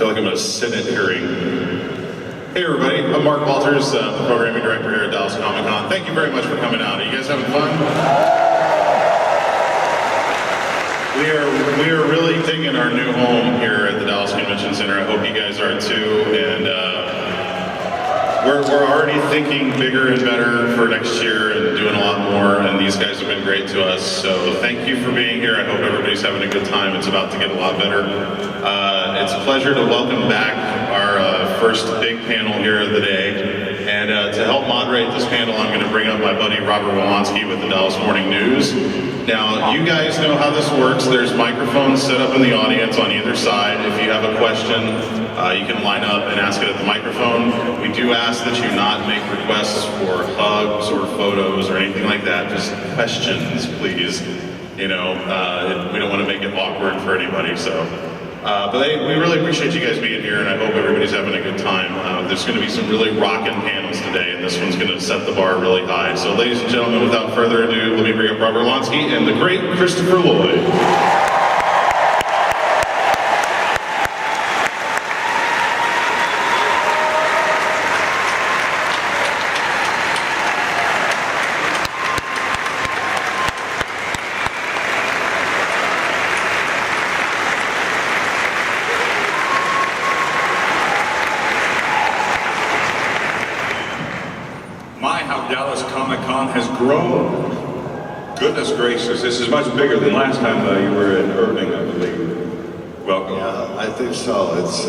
feel like I'm in a Senate hearing. Hey everybody, I'm Mark Walters, the programming director here at Dallas Comic Con. Thank you very much for coming out. Are you guys having fun? We are really digging our new home here at the Dallas Convention Center. I hope you guys are too. And we're already thinking bigger and better for next year and doing a lot more. And these guys have been great to us. So thank you for being here. I hope everybody's having a good time. It's about to get a lot better. It's a pleasure to welcome back our first big panel here of the day. And to help moderate this panel, I'm going to bring up my buddy Robert Wolanski with the Dallas Morning News. Now, you guys know how this works. There's microphones set up in the audience on either side. If you have a question, you can line up and ask it at the microphone. We do ask that you not make requests for hugs or photos or anything like that. Just questions, please. You know, we don't want to make it awkward for anybody, so. But we really appreciate you guys being here, and I hope everybody's having a good time. There's going to be some really rocking panels today, and this one's going to set the bar really high. So ladies and gentlemen, without further ado, let me bring up Robert Wolanski and the great Christopher Lloyd. Dallas Comic Con has grown. Goodness gracious, this is much bigger than last time you were in Irving, I believe. Welcome. Yeah, I think so. It's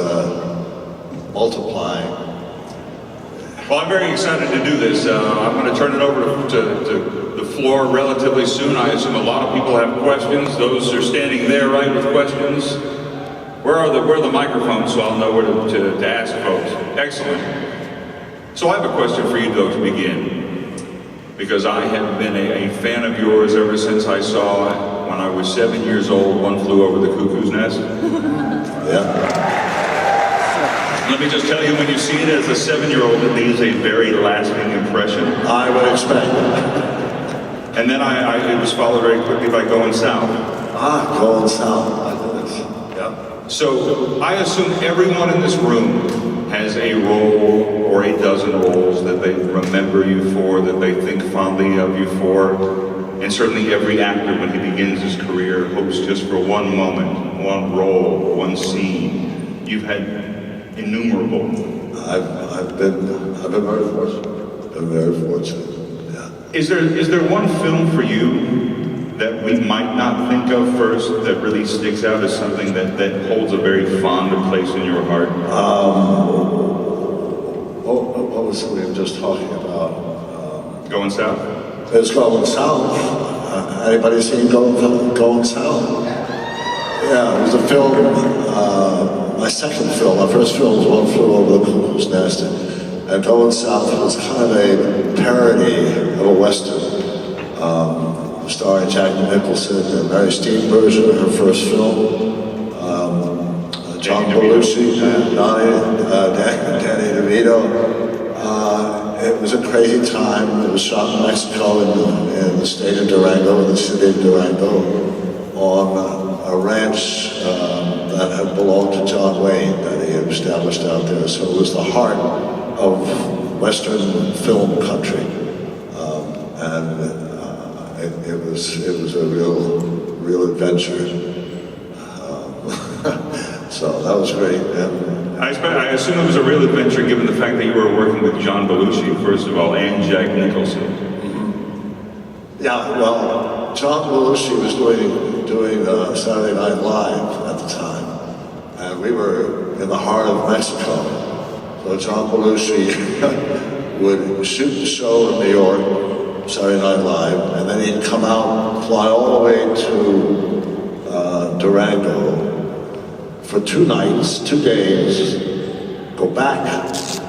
multiplying. Well, I'm very excited to do this. I'm going to turn it over to the floor relatively soon. I assume a lot of people have questions. Those are standing there, right, with questions. Where are the microphones so I'll know where to ask folks? Excellent. So I have a question for you, though, to begin. Because I have been a fan of yours ever since I saw, when I was 7 years old, One Flew Over the Cuckoo's Nest. Yeah. Let me just tell you, when you see it as a 7-year-old, it leaves a very lasting impression. I would expect. And then it was followed very quickly by Going South. Going South. My goodness. Yeah. So I assume everyone in this room has a role or a dozen roles that they remember you for, that they think fondly of you for. And certainly every actor, when he begins his career, hopes just for one moment, one role, one scene. You've had innumerable. I've been very fortunate. Been very fortunate. Yeah. Is there one film for you that we might not think of first that really sticks out as something that holds a very fond place in your heart? What was it we were just talking about? Going South? It's Going South. Anybody seen Going South? Yeah, it was a film, my second film. My first film was One Flew Over the Cuckoo's Nest. And Going South was kind of a parody of a Western. Starring Jack Nicholson, a Mary Stein version of her first film. John Belushi, Danny DeVito. It was a crazy time. It was shot in Mexico, in the state of Durango, in the city of Durango, on a ranch that had belonged to John Wayne that he had established out there. So it was the heart of Western film country. It was a real adventure. So that was great. And I assume it was a real adventure given the fact that you were working with John Belushi, first of all, and Jack Nicholson. Mm-hmm. Yeah, well, John Belushi was doing Saturday Night Live at the time. And we were in the heart of Mexico. So John Belushi would shoot the show in New York, Saturday Night Live, and then he'd come out, fly all the way to Durango for 2 nights, 2 days, go back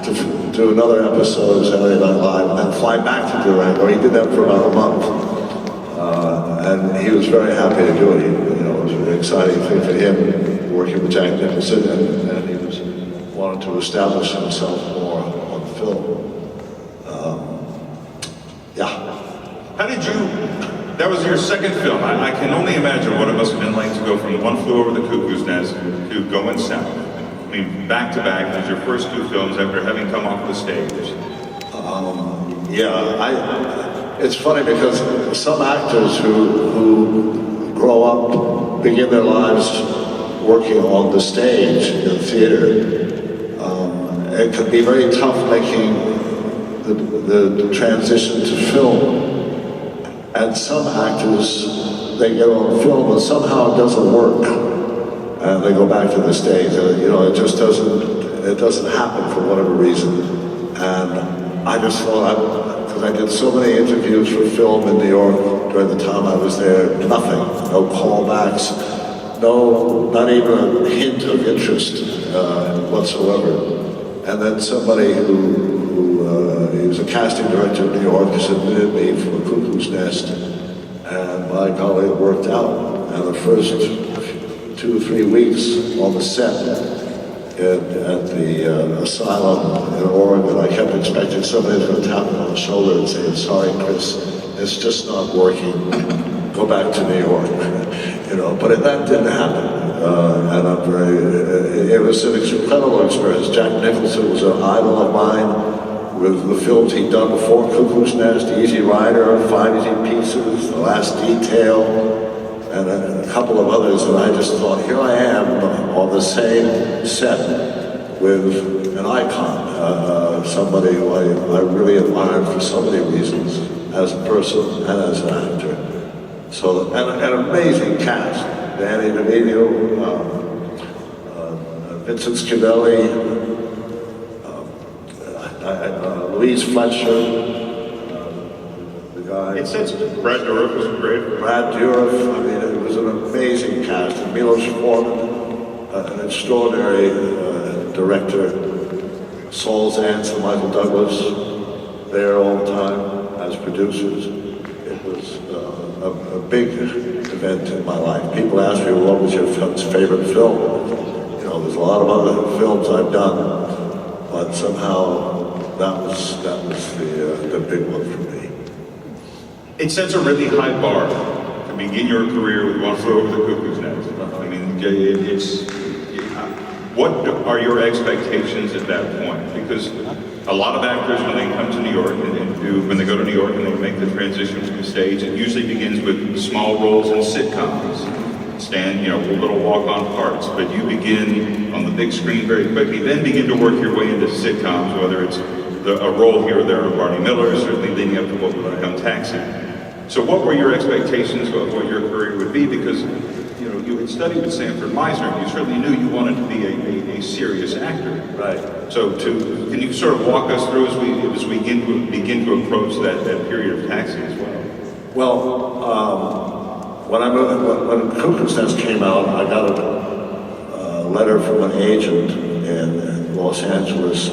to do another episode of Saturday Night Live, and then fly back to Durango. He did that for about a month, and he was very happy to do it. It was an exciting thing for him, working with Jack Nicholson, and he was wanted to establish himself more on film. How did you, that was your second film. I can only imagine what it must have been like to go from One Flew Over the Cuckoo's Nest to Going South. mean, back to back, these are your first two films after having come off the stage. It's funny because some actors who grow up, begin their lives working on the stage in theater, it can be very tough making the transition to film. And some actors, they get on film and somehow it doesn't work. And they go back to the stage. It just doesn't happen for whatever reason. And I just thought, because I did so many interviews for film in New York during the time I was there, nothing, no callbacks, not even a hint of interest whatsoever. And then somebody he was a casting director in New York, submitted me for Cuckoo's Nest, and by golly, it worked out. And the first 2 or 3 weeks on the set at the asylum in Oregon, I kept expecting somebody was going to tap me on the shoulder and say, "Sorry, Chris, it's just not working. Go back to New York." But that didn't happen. And it was an incredible experience. Jack Nicholson was an idol of mine with the films he'd done before Cuckoo's Nest, Easy Rider, 5 Easy Pieces, The Last Detail, and a couple of others. And I just thought, here I am on the same set with an icon, somebody who I really admired for so many reasons, as a person and as an actor. So, an amazing cast. Danny DeVito, Vincent Schiavelli, Louise Fletcher, the guy. It says Brad Dourif was great. Brad Dourif, I mean, it was an amazing cast. And Milos Forman, an extraordinary director. Saul Zaentz and Michael Douglas, there all the time as producers. It was a big event in my life. People ask me, what was your favorite film? There's a lot of other films I've done, but somehow that was the big one for me. It sets a really high bar to begin your career with One Flew Over the Cuckoo's Nest. I mean, what are your expectations at that point? Because a lot of actors, when they come to New York when they go to New York and they make the transition from the stage, it usually begins with small roles in sitcoms, little walk-on parts. But you begin on the big screen very quickly, then begin to work your way into sitcoms, whether it's a role here or there of Barney Miller, certainly leading up to what would become Taxi. So what were your expectations of what your career would be? Because you had studied with Sanford Meisner, and you certainly knew you wanted to be a serious actor. Right. So can you sort of walk us through as we begin to approach that period of Taxi as well? Well, when Cuckoo's Nest came out, I got a letter from an agent in Los Angeles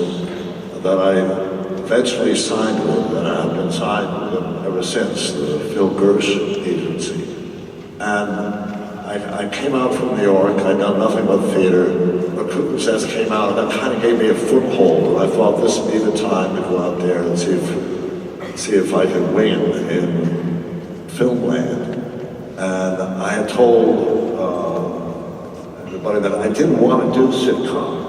that I eventually signed with, and I've been signed with them ever since, the Phil Gersh agency. And I came out from New York, I'd done nothing but theater. But Cuckoo's Nest came out, and that kind of gave me a foothold. And I thought this would be the time to go out there and see if I could win in film land. And I had told everybody that I didn't want to do sitcom.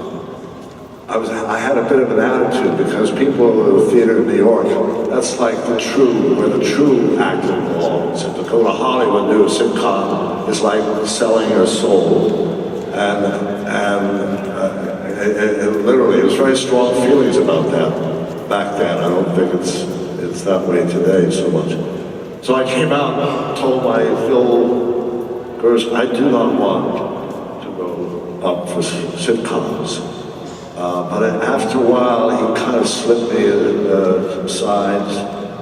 I had a bit of an attitude because people in the theater in New York, that's like where the true actor belongs. And to go to Hollywood and do a sitcom is like selling your soul. And literally, it was very strong feelings about that back then. I don't think it's that way today so much. So I came out and told my Phil Gersh, I do not want to go up for sitcoms. But after a while, he kind of slipped me some sides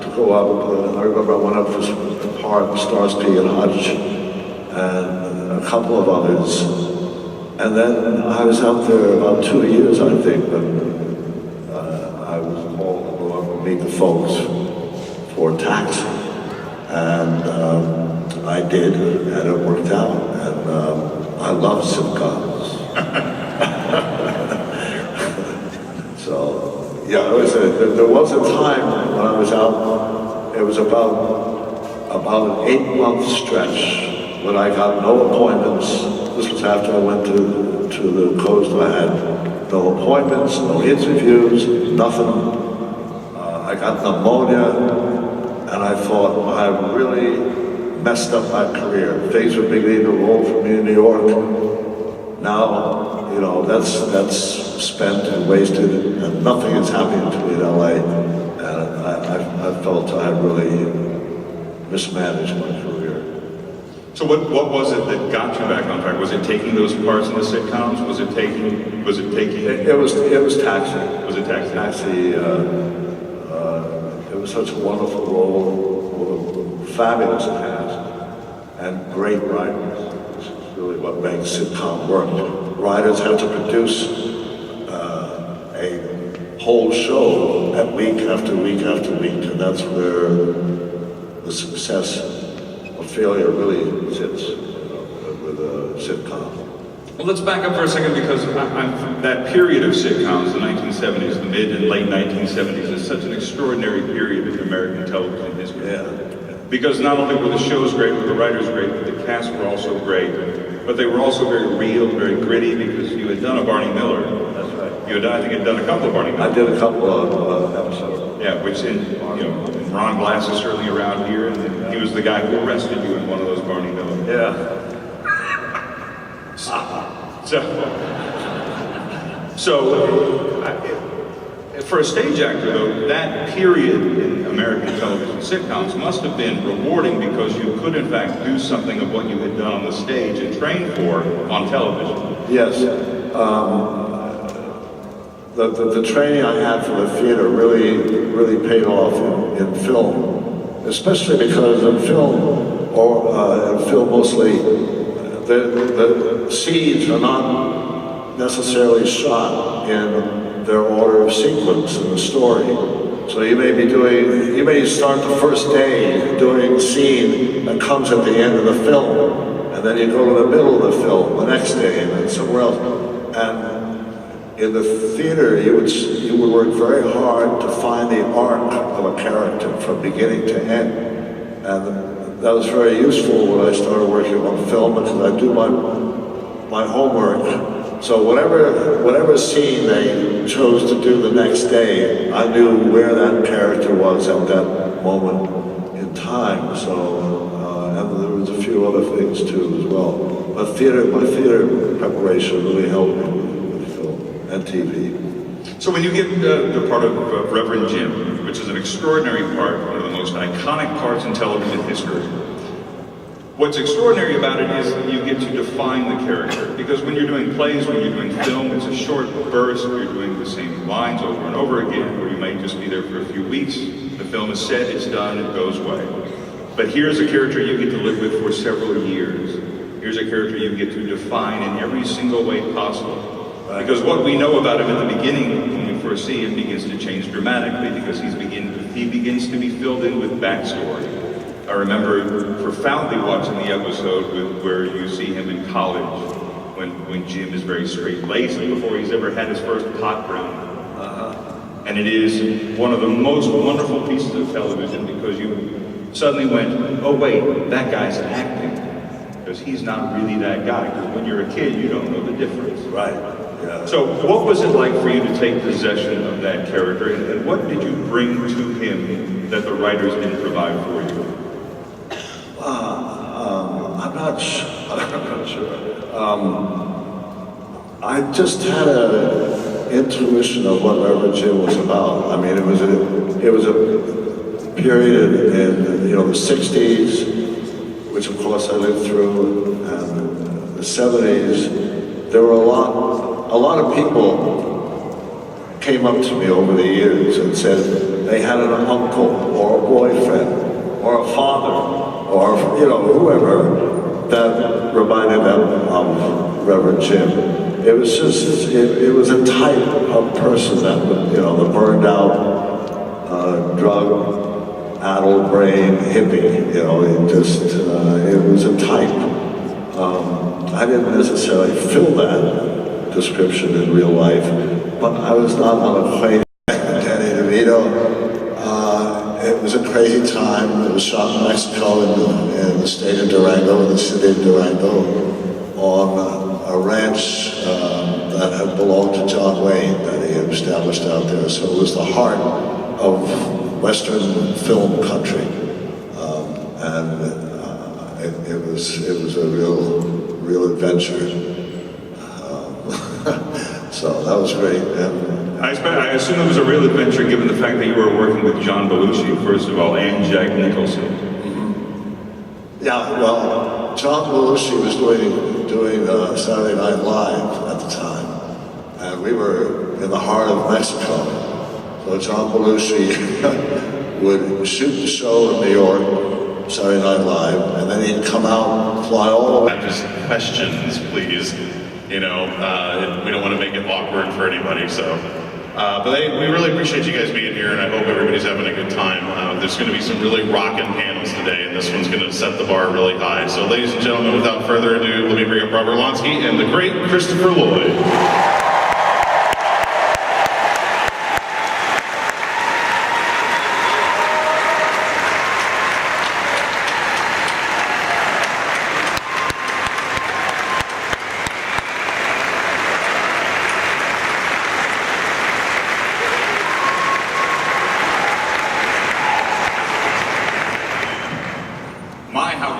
to go up. I remember I went up for some part, Starsky and Hutch, and a couple of others. And then I was out there about 2 years, I think, but I was called to go up and meet the folks for Taxi. And I did, and it worked out. And I love sitcoms. So, yeah, there was a time when I was out, it was about an 8-month stretch when I got no appointments. This was after I went to to the coast. I had no appointments, no interviews, nothing. I got pneumonia, and I thought, I really messed up my career. Things were beginning to roll for me in New York. Now, you know, that's spent and wasted, and nothing is happening to me in LA. And I felt I really mismanaged my career. So what was it that got you back on track? Was it taking those parts in the sitcoms? Was it taking? It was Taxi. Was it Taxi? Taxi. It was such a wonderful role with a fabulous cast and great writers. Which is really what makes sitcom work. Writers have to produce a whole show at week after week after week, and that's where the success or failure really sits, with a sitcom. Well, let's back up for a second, because that period of sitcoms, the 1970s, the mid and late 1970s, is such an extraordinary period in American television history. Yeah. Because not only were the shows great, were the writers great, but the cast were also great. But they were also very real, very gritty, because you had done a Barney Miller. That's right. You had, I think, had done a couple of Barney Miller. I did a couple of episodes. Yeah, which Ron Glass is certainly around here, and he was the guy who arrested you in one of those Barney Miller. Yeah. So, for a stage actor, though, that period in American television sitcoms must have been rewarding, because you could, in fact, do something of what you had done on the stage and trained for on television. Yes. The training I had for the theater really paid off in film, especially because in film, mostly, the scenes are not necessarily shot in their order of sequence in the story. So you may start the first day doing a scene that comes at the end of the film, and then you go to the middle of the film the next day, and then somewhere else. And in the theater, you would work very hard to find the arc of a character from beginning to end. And that was very useful when I started working on film, because I do my homework. So whatever scene they chose to do the next day, I knew where that character was at that moment in time. So, and there was a few other things too as well. But my theater preparation really helped me with film and TV. So when you get the part of Reverend Jim, which is an extraordinary part, one of the most iconic parts in television history, what's extraordinary about it is you get to define the character. Because when you're doing plays, when you're doing film, it's a short burst, you're doing the same lines over and over again, or you might just be there for a few weeks. The film is set, it's done, it goes away. But here's a character you get to live with for several years. Here's a character you get to define in every single way possible. Because what we know about him in the beginning, when we first see him, begins to change dramatically, because he begins to be filled in with backstory. I remember profoundly watching the episode where you see him in college, when Jim is very straight-laced before he's ever had his first pot brownie. And it is one of the most wonderful pieces of television, because you suddenly went, oh wait, that guy's acting. Because he's not really that guy. Because when you're a kid, you don't know the difference. Right. Yeah. So what was it like for you to take possession of that character, and what did you bring to him that the writers didn't provide for you? I'm not sure. I just had an intuition of what Reverend Jim was about. I mean, it was a period in the '60s, which of course I lived through, and the '70s. There were a lot of people came up to me over the years and said they had an uncle or a boyfriend or a father or whoever that reminded them of Reverend Jim. It was just it was a type of person that the burned out, drug-addled brain hippie. It was a type. I didn't necessarily fill that description in real life, but I was not unacquainted with Danny DeVito. It was a crazy time. It was shot in Mexico, in the state of Durango, in the city of Durango, on a ranch that had belonged to John Wayne that he had established out there. So it was the heart of Western film country, and it was a real adventure. So that was great. And I assume it was a real adventure given the fact that you were working with John Belushi, first of all, and Jack Nicholson. yeah, well, John Belushi was doing Saturday Night Live at the time, and we were in the heart of Mexico. So John Belushi would shoot the show in New York, Saturday Night Live, and then he'd come out, fly all the way. Just questions, please. You know, we don't want to make it awkward for anybody, so. But we really appreciate you guys being here, and I hope everybody's having a good time. There's going to be some really rocking panels today, and this one's going to set the bar really high. So ladies and gentlemen, without further ado, let me bring up Robert Lonsky and the great Christopher Lloyd.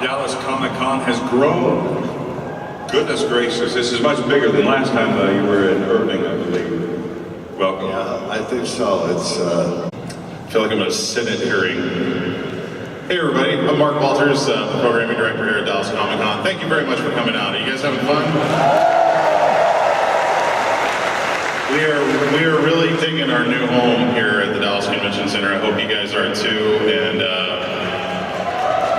Dallas Comic-Con has grown. Goodness gracious, this is much bigger than last time you were in Irving, I believe. Welcome. Yeah, I think so. It's. I feel like I'm in a Senate hearing. Hey everybody, I'm Mark Walters, the programming director here at Dallas Comic-Con. Thank you very much for coming out. Are you guys having fun? We are really digging our new home here at the Dallas Convention Center. I hope you guys are too. And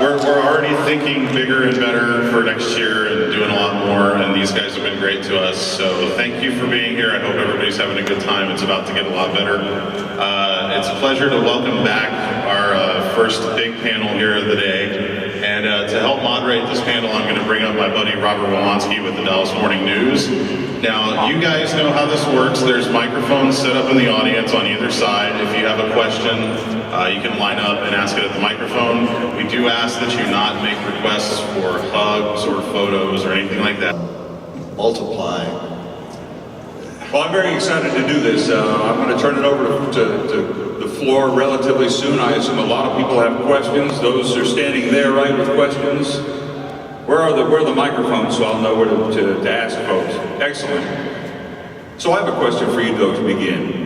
we're already thinking bigger and better for next year and doing a lot more. And these guys have been great to us. So thank you for being here. I hope everybody's having a good time. It's about to get a lot better. It's a pleasure to welcome back our first big panel here of the day. And to help moderate this panel, I'm going to bring up my buddy Robert Wolonsky with the Dallas Morning News. Now, you guys know how this works. There's microphones set up in the audience on either side. If you have a question, you can line up and ask it at the microphone. We do ask that you not make requests for hugs or photos or anything like that. Multiplying. Well, I'm very excited to do this. I'm going to turn it over to the floor relatively soon. I assume a lot of people have questions. Those are standing there, right, with questions. Where are the microphones so I'll know where to ask folks? Excellent. So I have a question for you, though, to begin.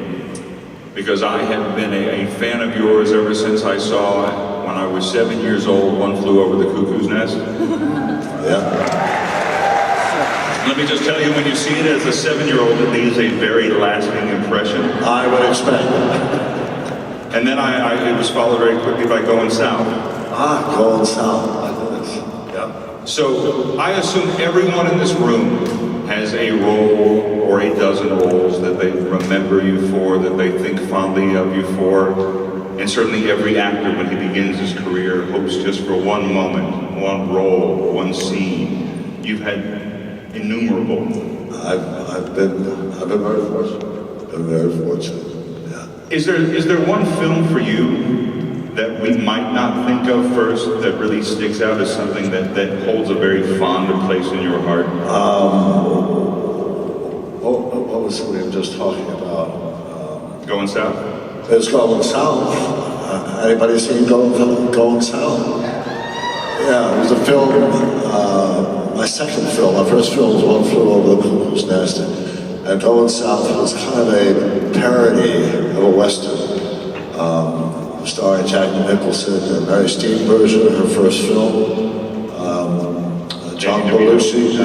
Because I have been a fan of yours ever since I saw, when I was 7 years old, One Flew Over the Cuckoo's Nest. Yeah. Let me just tell you, when you see it as a 7-year-old, it leaves a very lasting impression. I would expect. And then it was followed very quickly by Going South. Going South. My goodness. Yeah. So I assume everyone in this room has a role or a dozen roles that they remember you for, that they think fondly of you for. And certainly every actor, when he begins his career, hopes just for one moment, one role, one scene. You've had innumerable. I've been very fortunate. Been very fortunate. Yeah. Is there one film for you that we might not think of first that really sticks out as something that holds a very fond place in your heart? What was it we were just talking about? Going South. It's Going South. Anybody seen Going South? Yeah, it was a film. My second film. My first film was One Flew Over the Cuckoo's Nest, and Going South was kind of a parody of a Western, starring Jack Nicholson, a Mary Steenburgen, her first film, John Belushi,